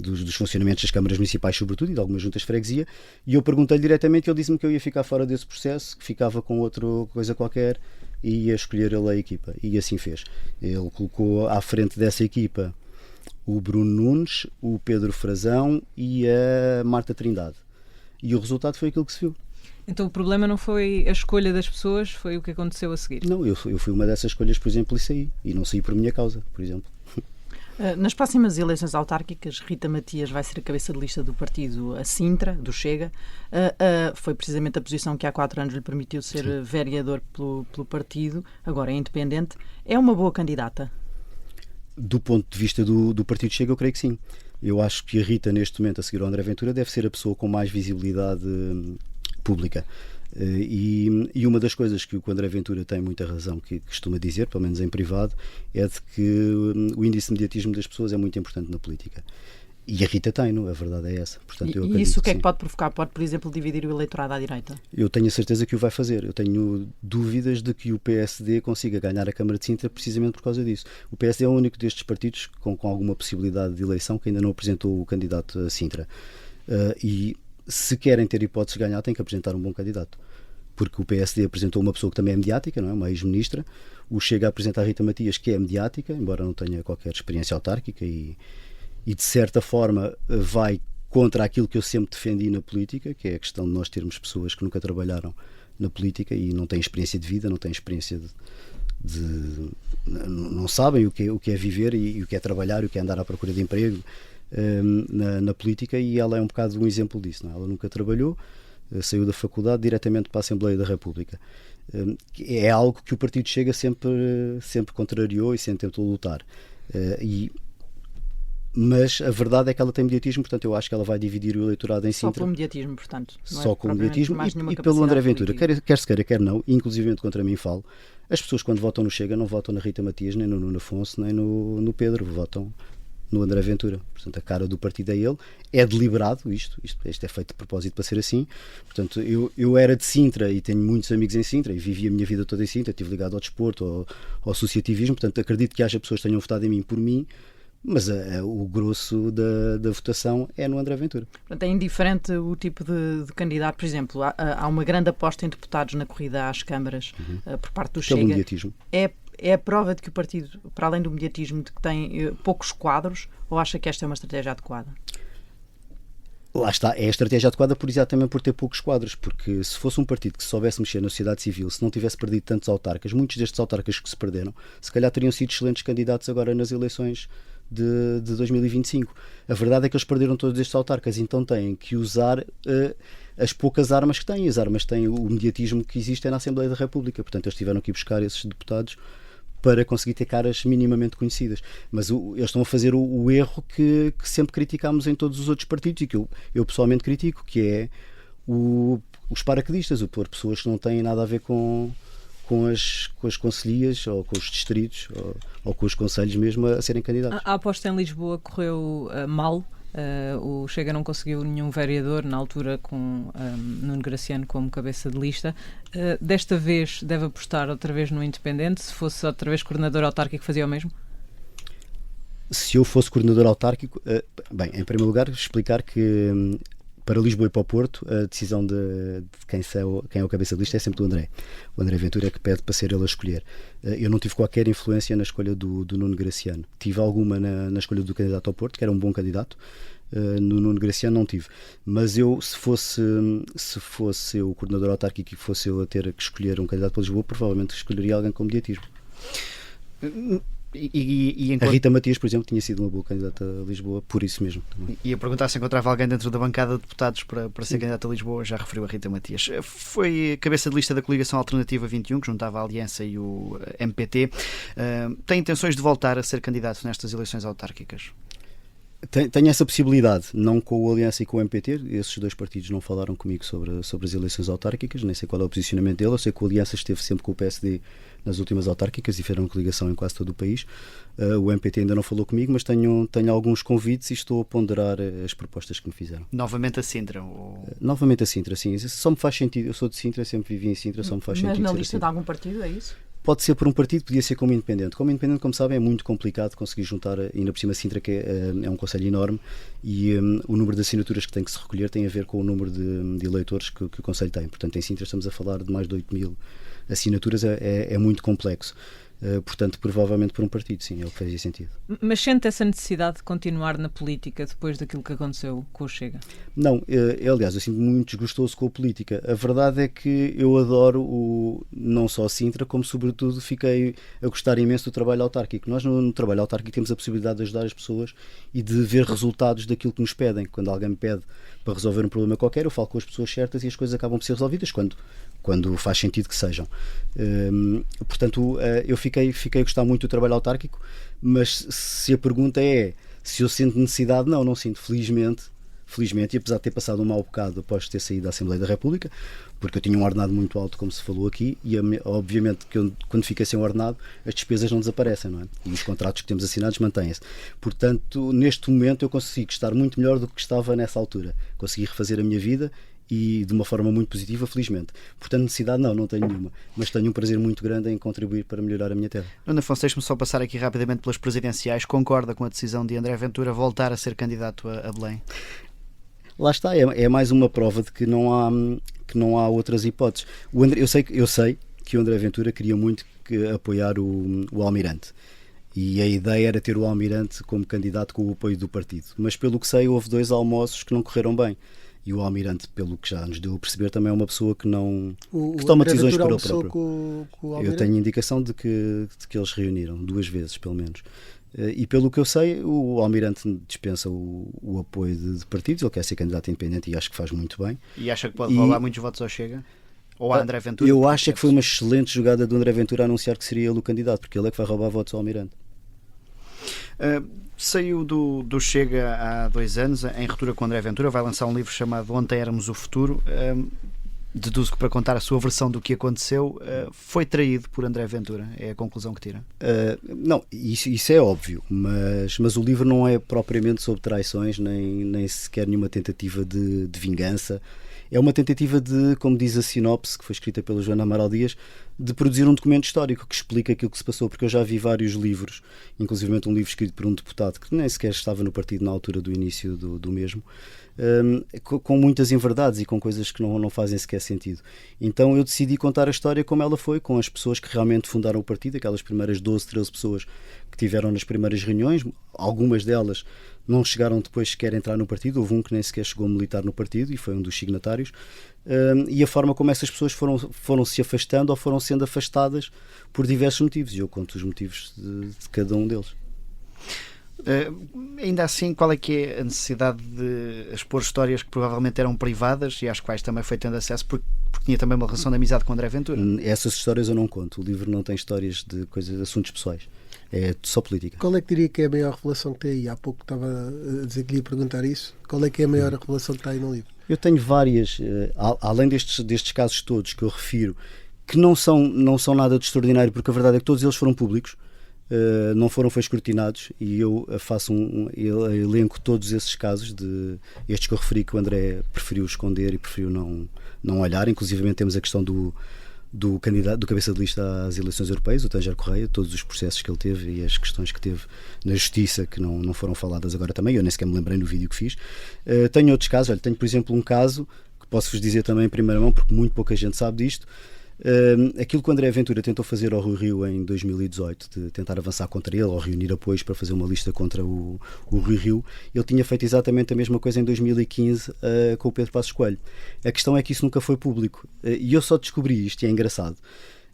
dos funcionamentos das câmaras municipais, sobretudo, e de algumas juntas de freguesia, e eu perguntei-lhe diretamente e ele disse-me que eu ia ficar fora desse processo, que ficava com outra coisa qualquer e ia escolher ele a equipa, e assim fez. Ele colocou à frente dessa equipa o Bruno Nunes, o Pedro Frazão e a Marta Trindade, e o resultado foi aquilo que se viu. Então o problema não foi a escolha das pessoas, foi o que aconteceu a seguir? Não, eu fui uma dessas escolhas, por exemplo, e saí, e não saí por minha causa, por exemplo. Nas próximas eleições autárquicas, Rita Matias vai ser a cabeça de lista do partido a Sintra, do Chega. Foi precisamente a posição que há 4 anos lhe permitiu ser Sim. vereador pelo partido, agora é independente. É uma boa candidata? Do ponto de vista do Partido Chega, eu creio que sim. Eu acho que a Rita, neste momento, a seguir ao André Ventura, deve ser a pessoa com mais visibilidade pública. E uma das coisas que o André Ventura tem muita razão, que costuma dizer, pelo menos em privado, é de que o índice de mediatismo das pessoas é muito importante na política. E a Rita tem, não? A verdade é essa. Portanto, e isso o que é que pode provocar? Pode, por exemplo, dividir o eleitorado à direita? Eu tenho a certeza que o vai fazer. Eu tenho dúvidas de que o PSD consiga ganhar a Câmara de Sintra precisamente por causa disso. O PSD é o único destes partidos com alguma possibilidade de eleição que ainda não apresentou o candidato a Sintra. E se querem ter hipótese de ganhar, têm que apresentar um bom candidato. Porque o PSD apresentou uma pessoa que também é mediática, não é? Uma ex-ministra. O Chega apresenta a Rita Matias, que é mediática, embora não tenha qualquer experiência autárquica e de certa forma vai contra aquilo que eu sempre defendi na política, que é a questão de nós termos pessoas que nunca trabalharam na política e não têm experiência de vida, não têm experiência não sabem o que é viver e o que é trabalhar e o que é andar à procura de emprego na política, e ela é um bocado um exemplo disso, não é? Ela nunca trabalhou, saiu da faculdade diretamente para a Assembleia da República. É algo que o Partido Chega sempre contrariou e sempre tentou lutar. Mas a verdade é que ela tem mediatismo, portanto eu acho que ela vai dividir o eleitorado em Sintra. Só pelo mediatismo, portanto. Só com o mediatismo e pelo André Ventura. Quer se queira, quer não, inclusive contra mim falo, as pessoas quando votam no Chega não votam na Rita Matias, nem no Nuno Afonso, nem no Pedro, votam no André Ventura. Portanto, a cara do partido é ele. É deliberado isto é feito de propósito para ser assim. Portanto, eu era de Sintra e tenho muitos amigos em Sintra e vivi a minha vida toda em Sintra, estive ligado ao desporto, ao associativismo, portanto acredito que haja pessoas que tenham votado em mim por mim, mas o grosso da votação é no André Ventura. Portanto, é indiferente o tipo de candidato. Por exemplo, há uma grande aposta em deputados na corrida às câmaras por parte do Chega. Mediatismo. É a prova de que o partido, para além do mediatismo, de que tem poucos quadros, ou acha que esta é uma estratégia adequada? Lá está, é a estratégia adequada exatamente por ter poucos quadros, porque se fosse um partido que soubesse mexer na sociedade civil, se não tivesse perdido tantos autarcas, muitos destes autarcas que se perderam, se calhar teriam sido excelentes candidatos agora nas eleições de 2025. A verdade é que eles perderam todos estes autarcas, então têm que usar as poucas armas que têm. As armas têm o mediatismo que existe na Assembleia da República, portanto eles tiveram que ir buscar esses deputados para conseguir ter caras minimamente conhecidas. Mas eles estão a fazer o erro que sempre criticámos em todos os outros partidos e que eu pessoalmente critico, que é os paraquedistas, o pôr pessoas que não têm nada a ver com as concelhias ou com os distritos ou com os conselhos mesmo a serem candidatos. A aposta em Lisboa correu mal. O Chega não conseguiu nenhum vereador na altura com Nuno Graciano como cabeça de lista. Desta vez deve apostar outra vez no independente. Se fosse outra vez coordenador autárquico, fazia o mesmo? Se eu fosse coordenador autárquico, bem, em primeiro lugar explicar que para Lisboa e para o Porto a decisão de quem é o cabeça de lista é sempre do André. O André Ventura é que pede para ser ele a escolher. Eu não tive qualquer influência na escolha do Nuno Graciano. Tive alguma na escolha do candidato ao Porto, que era um bom candidato. No Nuno Graciano não tive. Mas eu, se fosse eu o coordenador autárquico e fosse eu a ter que escolher um candidato para Lisboa, provavelmente escolheria alguém com mediatismo. A Rita Matias, por exemplo, tinha sido uma boa candidata a Lisboa, por isso mesmo. E a perguntar se encontrava alguém dentro da bancada de deputados para ser candidato a Lisboa, já referiu a Rita Matias. Foi cabeça de lista da Coligação Alternativa 21, que juntava a Aliança e o MPT. Tem intenções de voltar a ser candidato nestas eleições autárquicas? Tenho essa possibilidade, não com o Aliança e com o MPT. Esses dois partidos não falaram comigo sobre as eleições autárquicas, nem sei qual é o posicionamento dele. Eu sei que o Aliança esteve sempre com o PSD nas últimas autárquicas e fizeram coligação em quase todo o país. O MPT ainda não falou comigo, mas tenho alguns convites e estou a ponderar as propostas que me fizeram. Novamente a Sintra? Novamente a Sintra, sim. Só me faz sentido. Eu sou de Sintra, sempre vivi em Sintra, só me faz sentido. Mas na lista de algum partido, é isso? Pode ser por um partido, podia ser como independente. Como independente, como sabem, é muito complicado conseguir juntar, ainda por cima Sintra, que é um concelho enorme, e o número de assinaturas que tem que se recolher tem a ver com o número de eleitores que o concelho tem. Portanto, em Sintra estamos a falar de mais de 8.000 assinaturas, é muito complexo. Portanto, provavelmente por um partido, sim, é o que fazia sentido. Mas sente essa necessidade de continuar na política depois daquilo que aconteceu com o Chega? Não, aliás, eu sinto-me muito desgostoso com a política. A verdade é que eu adoro não só Sintra, como sobretudo fiquei a gostar imenso do trabalho autárquico. Nós no trabalho autárquico temos a possibilidade de ajudar as pessoas e de ver resultados daquilo que nos pedem. Quando alguém me pede para resolver um problema qualquer, eu falo com as pessoas certas e as coisas acabam por ser resolvidas quando faz sentido que sejam. Portanto, eu fiquei a gostar muito do trabalho autárquico, mas se a pergunta é se eu sinto necessidade, não sinto, felizmente, e apesar de ter passado um mau bocado após ter saído da Assembleia da República, porque eu tinha um ordenado muito alto, como se falou aqui, e obviamente que quando fiquei sem um ordenado, as despesas não desaparecem, não é? E os contratos que temos assinados mantêm-se. Portanto, neste momento eu consigo estar muito melhor do que estava nessa altura. Consegui refazer a minha vida e de uma forma muito positiva, felizmente. Portanto, necessidade não tenho nenhuma, mas tenho um prazer muito grande em contribuir para melhorar a minha terra. Nuno Afonso, deixe-me só passar aqui rapidamente pelas presidenciais. Concorda com a decisão de André Ventura voltar a ser candidato a Belém? lá está, é mais uma prova de que não há outras hipóteses. Eu sei que o André Ventura queria muito apoiar o Almirante. E a ideia era ter o Almirante como candidato com o apoio do partido. Mas pelo que sei, houve 2 almoços que não correram bem. E o Almirante, pelo que já nos deu a perceber, também é uma pessoa que não que toma decisões por ele próprio. Com o Eu tenho indicação de que eles reuniram 2 vezes, pelo menos. E pelo que eu sei, o Almirante dispensa o apoio de partidos. Ele quer ser candidato independente e acho que faz muito bem. E acha que pode roubar muitos votos ao Chega? Ou a André Ventura? Eu acho que foi uma excelente jogada do André Ventura anunciar que seria ele o candidato, porque ele é que vai roubar votos ao Almirante. Saiu do Chega há 2 anos, em ruptura com o André Ventura, vai lançar um livro chamado Ontem Éramos o Futuro. Deduzo que para contar a sua versão do que aconteceu, foi traído por André Ventura, é a conclusão que tira? Não, isso é óbvio, mas o livro não é propriamente sobre traições, nem sequer nenhuma tentativa de vingança. É uma tentativa de, como diz a sinopse, que foi escrita pela Joana Amaral Dias, de produzir um documento histórico que explica aquilo que se passou, porque eu já vi vários livros, inclusive um livro escrito por um deputado que nem sequer estava no partido na altura do início do mesmo, com muitas inverdades e com coisas que não fazem sequer sentido. Então eu decidi contar a história como ela foi, com as pessoas que realmente fundaram o partido, aquelas primeiras 12, 13 pessoas que tiveram nas primeiras reuniões. Algumas delas não chegaram depois sequer a entrar no partido, houve um que nem sequer chegou a militar no partido e foi um dos signatários, e a forma como essas pessoas foram se afastando ou foram sendo afastadas por diversos motivos, e eu conto os motivos de cada um deles. Ainda assim, qual é que é a necessidade de expor histórias que provavelmente eram privadas e às quais também foi tendo acesso porque tinha também uma relação de amizade com André Ventura? Essas histórias eu não conto, o livro não tem histórias de assuntos pessoais. É só política. Qual é que diria que é a maior revelação que tem aí? Há pouco estava a dizer que lhe ia perguntar isso. Qual é que é a maior revelação que está aí no livro? Eu tenho várias, além destes casos todos que eu refiro, que não são nada de extraordinário, porque a verdade é que todos eles foram públicos, não foi escrutinados, e eu faço eu elenco todos esses casos, estes que eu referi, que o André preferiu esconder e preferiu não olhar. Inclusive temos a questão do candidato, do cabeça de lista às eleições europeias, o Tanger Correia, todos os processos que ele teve e as questões que teve na justiça que não foram faladas agora também, eu nem sequer me lembrei no vídeo que fiz. Tenho outros casos, tenho por exemplo um caso que posso-vos dizer também em primeira mão, porque muito pouca gente sabe disto. Aquilo que o André Ventura tentou fazer ao Rui Rio em 2018, de tentar avançar contra ele ou reunir apoios para fazer uma lista contra o Rui Rio, ele tinha feito exatamente a mesma coisa em 2015 com o Pedro Passos Coelho. A questão é que isso nunca foi público, e eu só descobri isto, e é engraçado.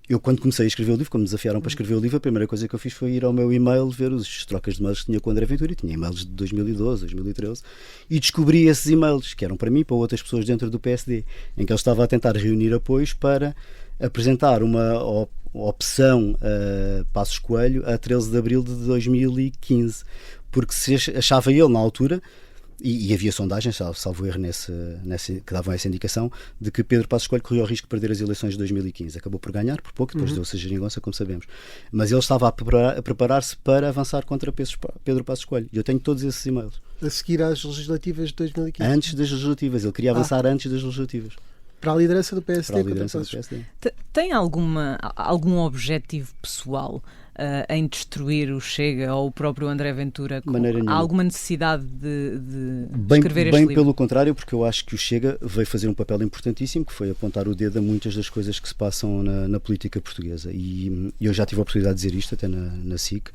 Eu, quando comecei a escrever o livro, quando me desafiaram para escrever o livro, a primeira coisa que eu fiz foi ir ao meu e-mail ver as trocas de e-mails que tinha com o André Ventura, e tinha e-mails de 2012, 2013, e descobri esses e-mails, que eram para mim e para outras pessoas dentro do PSD, em que ele estava a tentar reunir apoios para apresentar uma opção Passos Coelho a 13 de abril de 2015, porque se achava ele na altura, e havia sondagens, salvo erro, que davam essa indicação, de que Pedro Passos Coelho corria o risco de perder as eleições de 2015. Acabou por ganhar, por pouco, depois deu-se a geringonça, como sabemos. Mas ele estava a preparar-se para avançar contra Pedro Passos Coelho. E eu tenho todos esses e-mails. A seguir às legislativas de 2015? Antes das legislativas. Ele queria avançar antes das legislativas. Para a liderança do PSD. Para a liderança do PSD. Tem algum objetivo pessoal em destruir o Chega ou o próprio André Ventura? Há alguma necessidade de escrever este livro? Bem pelo contrário, porque eu acho que o Chega veio fazer um papel importantíssimo, que foi apontar o dedo a muitas das coisas que se passam na política portuguesa. E eu já tive a oportunidade de dizer isto até na SIC,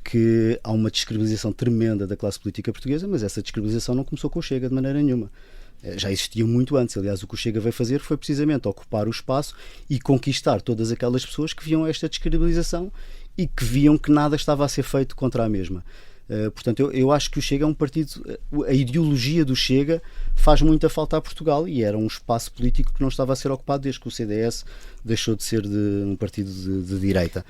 que há uma descredibilização tremenda da classe política portuguesa, mas essa descredibilização não começou com o Chega de maneira nenhuma. Já existia muito antes. Aliás, o que o Chega veio fazer foi precisamente ocupar o espaço e conquistar todas aquelas pessoas que viam esta descredibilização e que viam que nada estava a ser feito contra a mesma. Portanto, eu acho que o Chega é um partido, a ideologia do Chega faz muita falta a Portugal, e era um espaço político que não estava a ser ocupado desde que o CDS deixou de ser um partido de direita.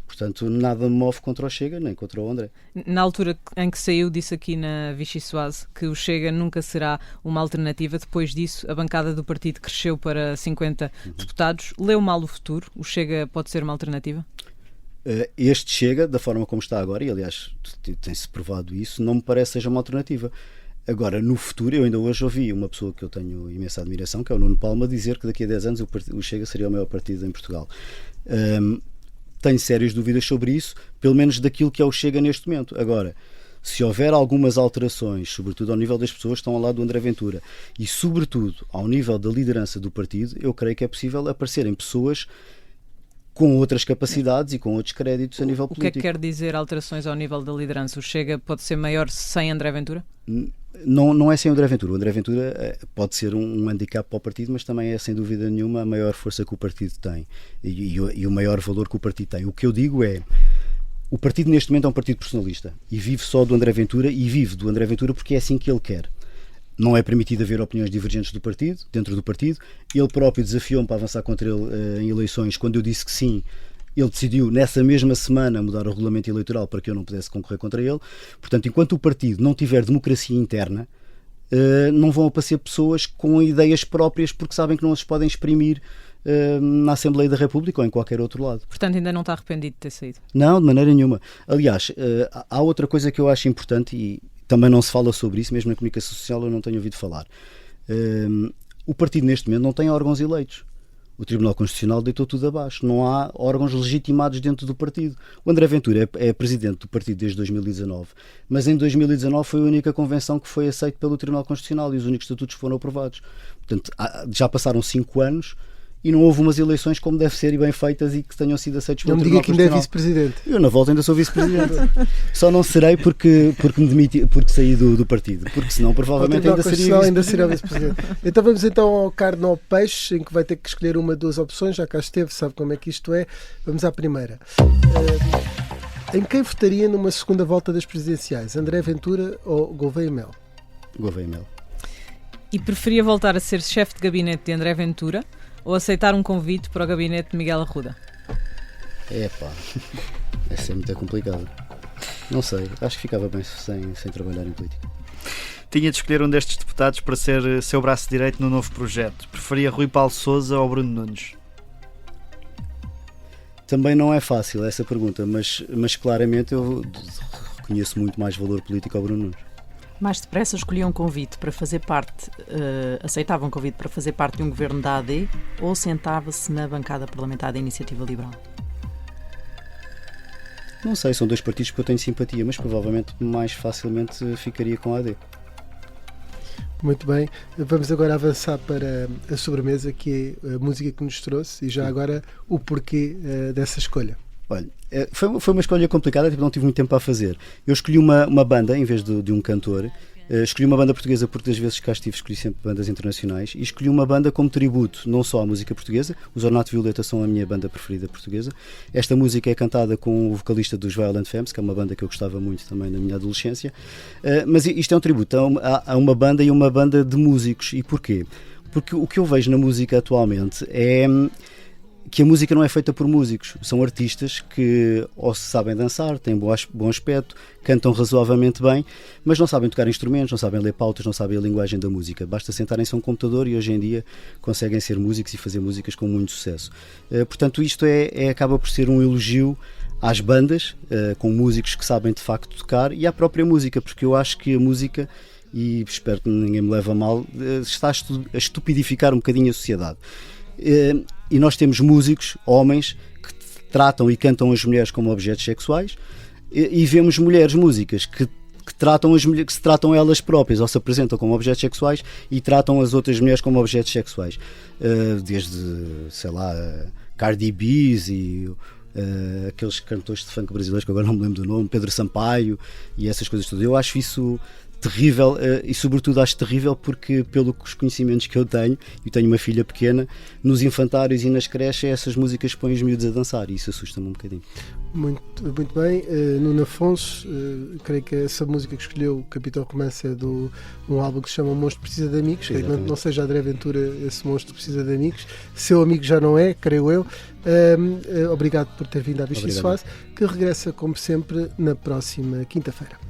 Portanto, nada me move contra o Chega, nem contra o André. Na altura em que saiu, disse aqui na Vichy Soase que o Chega nunca será uma alternativa. Depois disso, a bancada do partido cresceu para 50 deputados. Leu mal o futuro? O Chega pode ser uma alternativa? Este Chega, da forma como está agora, e aliás tem-se provado isso, não me parece seja uma alternativa. Agora, no futuro, eu ainda hoje ouvi uma pessoa que eu tenho imensa admiração, que é o Nuno Palma, dizer que daqui a 10 anos o Chega seria o maior partido em Portugal. Tenho sérias dúvidas sobre isso, pelo menos daquilo que é o Chega neste momento. Agora, Se houver algumas alterações, sobretudo ao nível das pessoas que estão ao lado do André Ventura e sobretudo ao nível da liderança do partido, eu creio que é possível aparecerem pessoas com outras capacidades e com outros créditos a nível político. O que é que quer dizer alterações ao nível da liderança? O Chega pode ser maior sem André Ventura? Não é sem o André Ventura. O André Ventura pode ser um handicap para o partido, mas também é, sem dúvida nenhuma, a maior força que o partido tem e o maior valor que o partido tem. O que eu digo é, o partido neste momento é um partido personalista e vive só do André Ventura e vive do André Ventura porque é assim que ele quer. Não é permitido haver opiniões divergentes do partido, dentro do partido. Ele próprio desafiou-me para avançar contra ele em eleições. Quando eu disse que sim, ele decidiu nessa mesma semana mudar o regulamento eleitoral para que eu não pudesse concorrer contra ele. Portanto, enquanto o partido não tiver democracia interna, não vão aparecer pessoas com ideias próprias porque sabem que não as podem exprimir na Assembleia da República ou em qualquer outro lado. Portanto, ainda não está arrependido de ter saído? Não, de maneira nenhuma. Aliás, há outra coisa que eu acho importante e também não se fala sobre isso, mesmo na comunicação social eu não tenho ouvido falar. O partido neste momento não tem órgãos eleitos. O Tribunal Constitucional deitou tudo abaixo. Não há órgãos legitimados dentro do partido. O André Ventura é presidente do partido desde 2019, mas em 2019 foi a única convenção que foi aceita pelo Tribunal Constitucional e os únicos estatutos foram aprovados. Portanto, já passaram 5 anos e não houve umas eleições como deve ser e bem feitas e que tenham sido aceitas pelo Tribunal Constitucional. Não me diga que ainda é vice-presidente. Eu na volta ainda sou vice-presidente. Só não serei porque me demiti, porque saí do partido. Porque senão provavelmente ainda seria vice-presidente. Então vamos ao carne ao peixe, em que vai ter que escolher uma, 2 opções. Já cá esteve, sabe como é que isto é. Vamos à primeira. Em quem votaria numa segunda volta das presidenciais? André Ventura ou Gouveia Mel? Gouveia Mel. E preferia voltar a ser chefe de gabinete de André Ventura ou aceitar um convite para o gabinete de Miguel Arruda? Essa é muito complicada. Não sei, acho que ficava bem sem trabalhar em política. Tinha de escolher um destes deputados para ser seu braço direito no novo projeto. Preferia Rui Paulo Sousa ou Bruno Nunes? Também não é fácil essa pergunta, mas claramente eu reconheço muito mais valor político ao Bruno Nunes. Mais depressa escolhiam um convite para fazer parte, aceitavam um convite para fazer parte de um governo da AD ou sentava-se na bancada parlamentar da Iniciativa Liberal? Não sei, são 2 partidos que eu tenho simpatia, mas provavelmente mais facilmente ficaria com a AD. Muito bem, vamos agora avançar para a sobremesa, que é a música que nos trouxe, e já agora o porquê dessa escolha. Olha, foi uma escolha complicada, não tive muito tempo para fazer. Eu escolhi uma banda em vez de um cantor. Escolhi uma banda portuguesa porque das vezes que cá estive escolhi sempre bandas internacionais e escolhi uma banda como tributo não só à música portuguesa. Os Ornato Violeta são a minha banda preferida portuguesa. Esta música é cantada com o vocalista dos Violent Femmes, que é uma banda que eu gostava muito também na minha adolescência, mas isto é um tributo a uma banda e uma banda de músicos. E porquê? Porque o que eu vejo na música atualmente é que a música não é feita por músicos, são artistas que ou se sabem dançar, têm bom aspecto, cantam razoavelmente bem, mas não sabem tocar instrumentos, não sabem ler pautas, não sabem a linguagem da música. Basta sentarem-se a um computador e hoje em dia conseguem ser músicos e fazer músicas com muito sucesso. Portanto, isto acaba por ser um elogio às bandas, com músicos que sabem de facto tocar, e à própria música, porque eu acho que a música, e espero que ninguém me leve a mal, está a estupidificar um bocadinho a sociedade. E nós temos músicos, homens, que tratam e cantam as mulheres como objetos sexuais, e vemos mulheres músicas que tratam as mulheres, que se tratam elas próprias ou se apresentam como objetos sexuais e tratam as outras mulheres como objetos sexuais, desde, sei lá, Cardi B's e aqueles cantores de funk brasileiros que agora não me lembro do nome, Pedro Sampaio e essas coisas todas. Eu acho isso terrível, e sobretudo acho terrível porque, pelos conhecimentos que eu tenho uma filha pequena, nos infantários e nas creches essas músicas põem os miúdos a dançar e isso assusta-me um bocadinho. Muito bem. Nuno Afonso, creio que essa música que escolheu, o Capitão Romance, é de um álbum que se chama O Monstro Precisa de Amigos. Creio que não seja André Ventura, esse monstro precisa de amigos. Seu amigo já não é, creio eu. Obrigado por ter vindo à Vichy Soase, que regressa como sempre na próxima quinta-feira.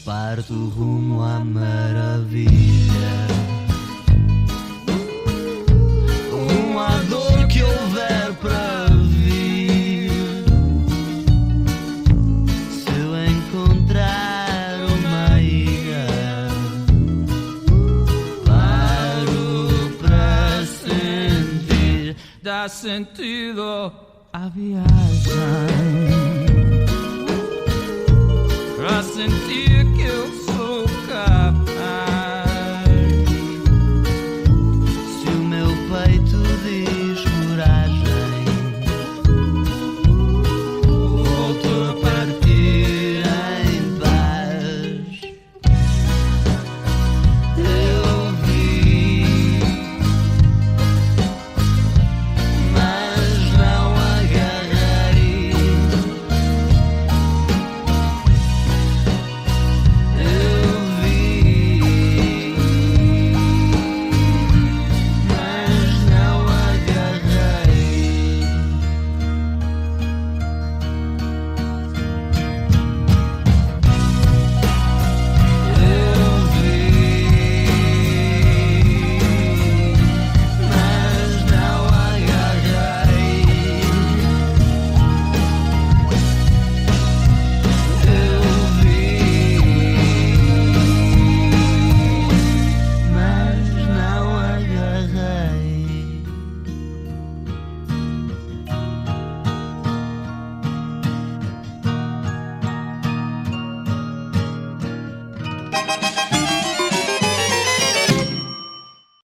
Parto rumo à maravilha, rumo à dor que houver para vir. Se eu encontrar uma ilha, paro para sentido a viagem, pra sentir